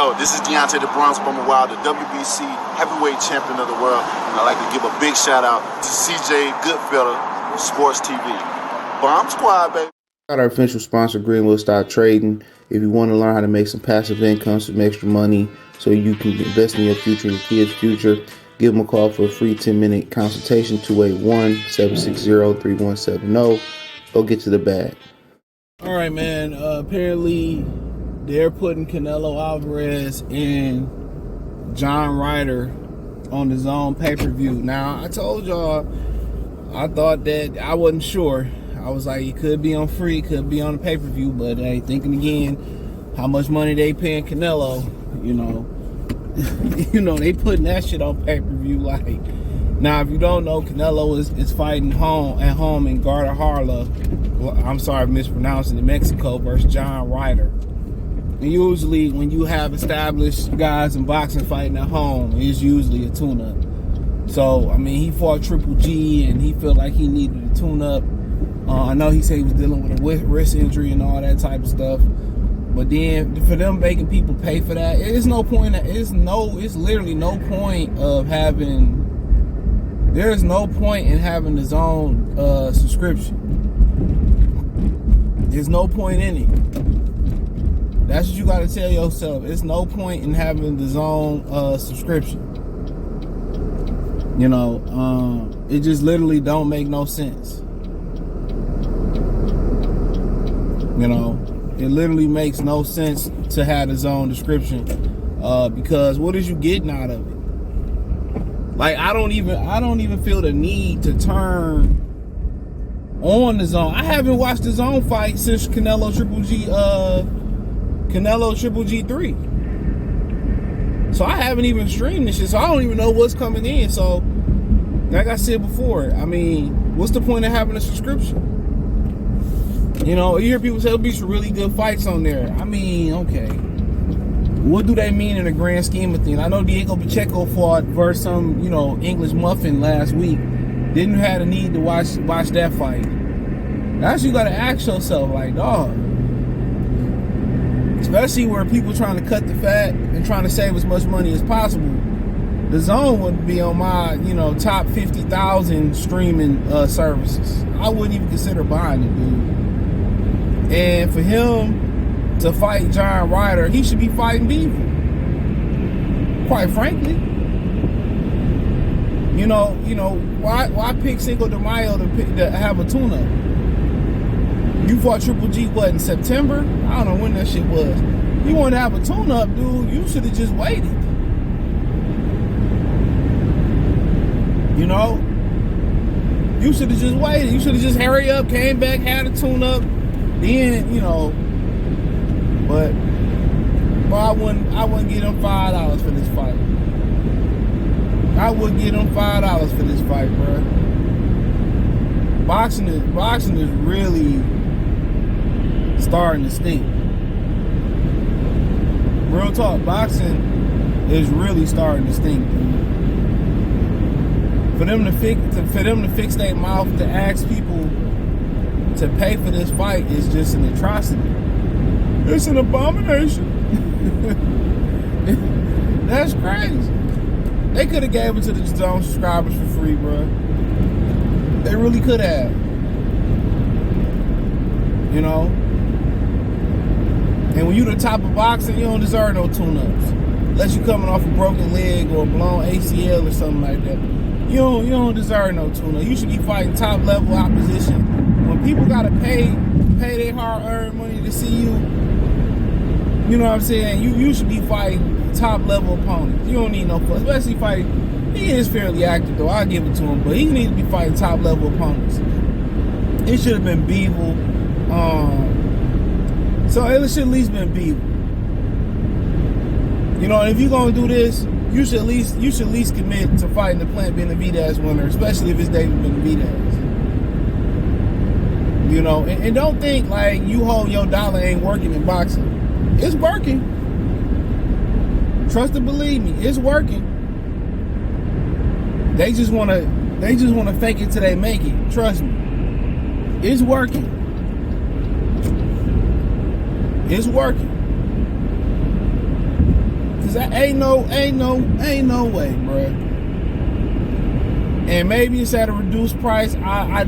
Yo, this is Deontay the Bronx Bummer Wild, the WBC heavyweight champion of the world. And I'd like to give a big shout out to CJ Goodfellow, Sports TV. Bomb Squad, baby. Got our official sponsor, Greenwood Stock Trading. If you want to learn how to make some passive income, some extra money, so you can invest in your future and your kids' future, give them a call for a free 10-minute consultation, 281-760-3170. Go get to the bag. All right, man. Apparently, they're putting Canelo Alvarez and John Ryder on the DAZN pay-per-view. Now, I told y'all, I thought that I wasn't sure. I was like, it could be on free, it could be on the pay-per-view, but hey, thinking again, how much money they paying Canelo, you know, they putting that shit on pay-per-view. Like, now, if you don't know, Canelo is fighting at home in Guadalajara. Well, I'm sorry, I'm mispronouncing it, Mexico, versus John Ryder. And usually, when you have established guys in boxing fighting at home, it's usually a tune-up. So, I mean, he fought Triple G, and he felt like he needed a tune-up. I know he said he was dealing with a wrist injury and all that type of stuff. But then, for them making people pay for that, it's no point. It's literally no point of having. There is no point in having the DAZN subscription. There's no point in it. That's what you got to tell yourself. It's no point in having the DAZN subscription. You know, it just literally don't make no sense. You know, it literally makes no sense to have the DAZN description, because what is you getting out of it? Like, I don't even feel the need to turn on the DAZN. I haven't watched the DAZN fight since Canelo Triple G 3. So I haven't even streamed this shit, so I don't even know what's coming in. So, like I said before, I mean, what's the point of having a subscription? You know, you hear people say there'll be some really good fights on there. I mean, okay. What do they mean in the grand scheme of things? I know Diego Pacheco fought versus some, English muffin last week. Didn't have the need to watch that fight. That's what you gotta ask yourself, like, dog. Especially where people trying to cut the fat and trying to save as much money as possible. The DAZN would be on my, top 50,000 streaming services. I wouldn't even consider buying it, dude. And for him to fight John Ryder, he should be fighting Beaver. Quite frankly. Why pick Cinco de Mayo to have a tune-up? You fought Triple G, what, in September? I don't know when that shit was. You want to have a tune-up, dude, you should have just waited. You should have just waited. You should have just hurry up, came back, had a tune-up. Then, but I wouldn't get them $5 for this fight. I wouldn't get them $5 for this fight, bro. Boxing is really starting to stink. Real talk, boxing is really starting to stink, dude. For them to fix their mouth to ask people to pay for this fight is just an atrocity. It's an abomination. That's crazy. They could have gave it to the DAZN subscribers for free, bro. They really could have. And when you the top of boxing, you don't deserve no tune-ups. Unless you coming off a broken leg or a blown ACL or something like that. You don't deserve no tune-up. You should be fighting top-level opposition. When people gotta pay their hard-earned money to see you, you know what I'm saying? You should be fighting top-level opponents. You don't need no fuss, especially fighting. He is fairly active, though. I'll give it to him, but he needs to be fighting top-level opponents. It should have been Beagle. So it should at least been Beagle. If you're gonna do this, you should at least commit to fighting the Plant Benavidez winner, especially if it's David Benavidez. And don't think like you hold your dollar ain't working in boxing. It's working. Trust and believe me, it's working. They just wanna fake it till they make it. Trust me. It's working. It's working. Ain't no way, bruh. And maybe it's at a reduced price. When I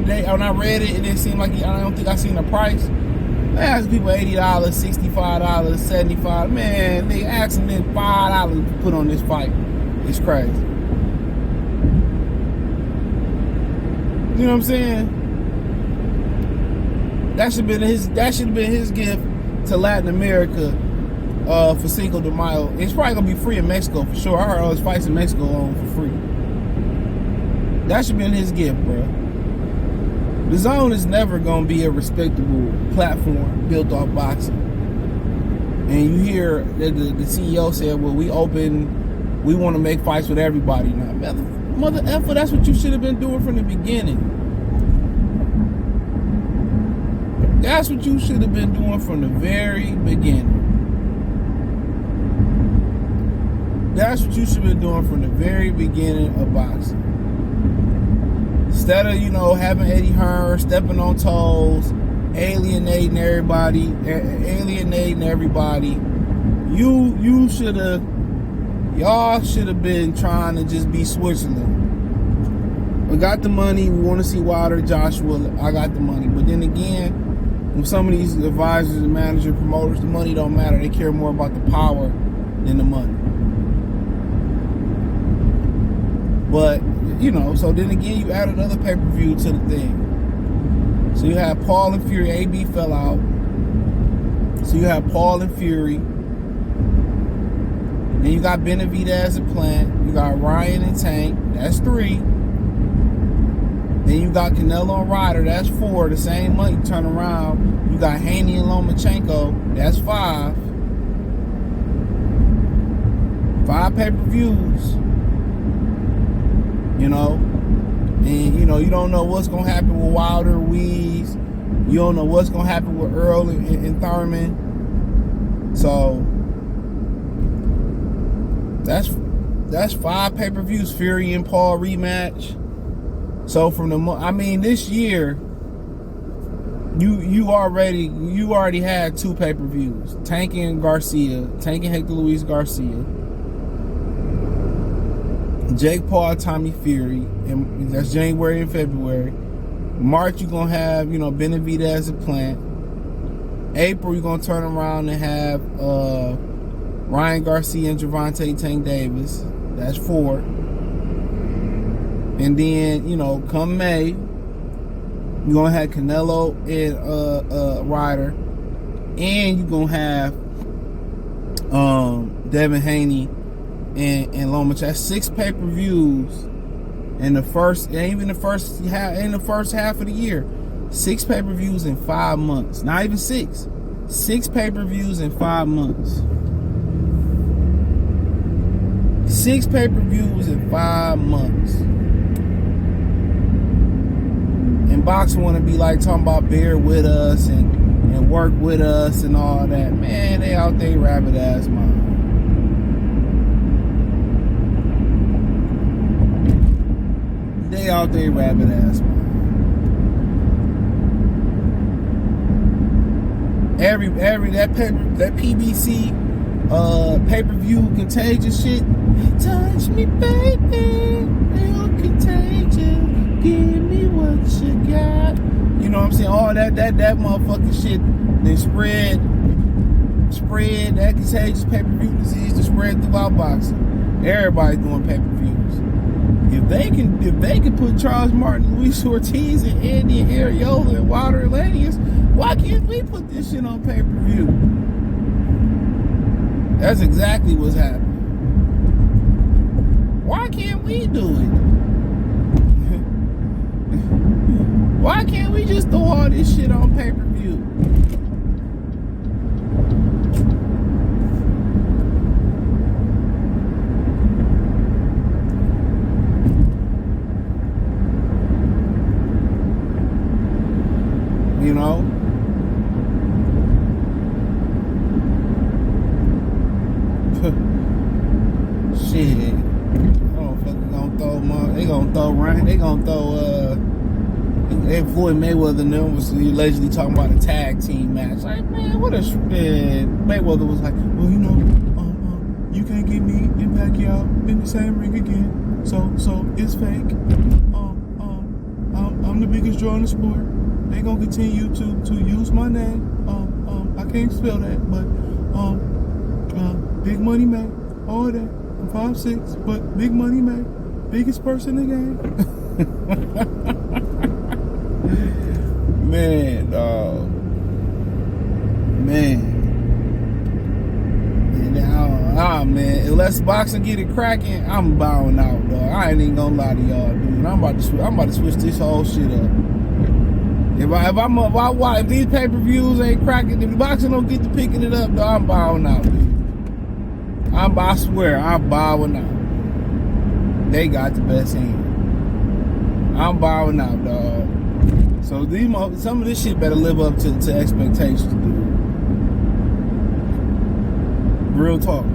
read it, it didn't seem like I don't think I seen the price. I asked people $80, $65, $75. Man, they asking them $5 to put on this fight. It's crazy. You know what I'm saying? That should have been his gift to Latin America for Cinco de Mayo. It's probably gonna be free in Mexico for sure. I heard all his fights in Mexico on for free. That should have been his gift, bro. The DAZN is never gonna be a respectable platform built off boxing. And you hear that the CEO said, "Well, we want to make fights with everybody now." Mother effer, that's what you should have been doing from the beginning. That's what you should have been doing from the very beginning. That's what you should have been doing from the very beginning of boxing. Instead of, having Eddie Hearn stepping on toes, alienating everybody, y'all should have been trying to just be Switzerland. We got the money, we want to see Wilder, Joshua, I got the money. But then again, when some of these advisors and managers, promoters, the money don't matter. They care more about the power than the money. But, so then again, you add another pay-per-view to the thing. So you have Paul and Fury. AB fell out. So you have Paul and Fury. Then you got Benavidez and Plant. You got Ryan and Tank. That's 3. Then you got Canelo and Ryder. That's 4. The same month you turn around. You got Haney and Lomachenko. That's 5. 5 pay-per-views. And you don't know what's gonna happen with Wilder, Weeds. You don't know what's gonna happen with Earl and Thurman. So that's 5 pay-per-views. Fury and Paul rematch. So this year, you already had 2 pay-per-views. Tank and Hector Luis Garcia. Jake Paul, Tommy Fury, and that's January and February. March, you're going to have, Benavidez and Plant. April, you're going to turn around and have Ryan Garcia and Gervonta Tank Davis. That's 4. And then, come May, you're going to have Canelo and Ryder. And you're going to have Devin Haney and Lomachenko. That's 6 pay-per-views in the first half of the year. 6 pay-per-views in 5 months. Not even 6. 6 pay-per-views in 5 months. 6 pay-per-views in 5 months. And boxing want to be like talking about bear with us and work with us and all that. Man, they out there rabbit ass mind. They out there rabbit ass man. That PBC pay-per-view contagious shit. Touch me, baby, real contagious. Give me what you got. You know what I'm saying? All that motherfucking shit. They spread that contagious pay-per-view disease to spread throughout boxing. Everybody's doing pay-per-views. If they can put Charles Martin, Luis Ortiz, and Andy and Ariola and Wilder and Lanius, why can't we put this shit on pay-per-view? That's exactly what's happening. Why can't we do it? Why can't we just throw all this shit on pay-per-view? Shit. Motherfuckers gonna throw Floyd Mayweather and them was allegedly talking about a tag team match. Like, man, Mayweather was like, well, you can't give in the same ring again. So it's fake. I'm the biggest draw in the sport. They gonna continue to use my name. I can't spell that, but big money man, all that. I'm 5'6", but big money man, biggest person in the game. Man, dog. Man. Man, unless boxing get it cracking, I'm bowing out, dog. I ain't even gonna lie to y'all, dude. I'm about to switch this whole shit up. If these pay-per-views ain't cracking, if the boxing don't get to picking it up, dog, I'm bowing out, dude. I swear, I'm bowing out. They got the best hand. I'm bowing out, dog. So some of this shit better live up to expectations, dude. Real talk.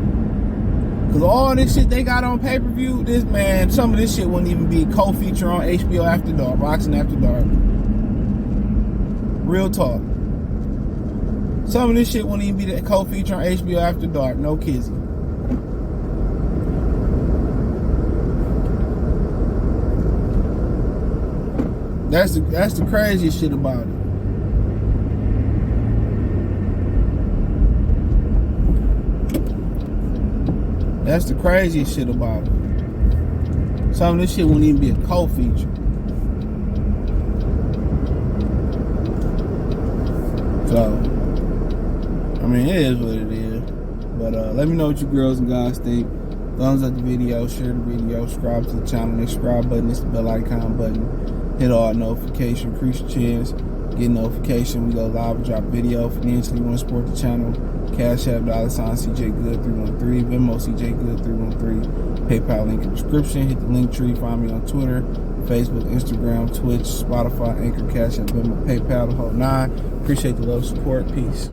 Cause all this shit they got on pay-per-view, some of this shit wouldn't even be a co-feature on HBO After Dark, Boxing After Dark. Real talk. Some of this shit wouldn't even be the co-feature on HBO After Dark, no kizzy. That's the craziest shit about it. That's the craziest shit about it. Some of this shit wouldn't even be a co-feature. So, I mean, it is what it is. But let me know what you girls and guys think. Thumbs up the video, share the video, subscribe to the channel. The subscribe button is the bell icon button. Hit all notifications, increase your chance, get notification. We go live and drop video. Financially, you want to support the channel. Cash App, $CJ Good 313, Venmo CJ Good 313, PayPal link in the description. Hit the link tree. Find me on Twitter, Facebook, Instagram, Twitch, Spotify, Anchor, Cash App, Venmo, PayPal, the whole nine. Appreciate the love, support. Peace.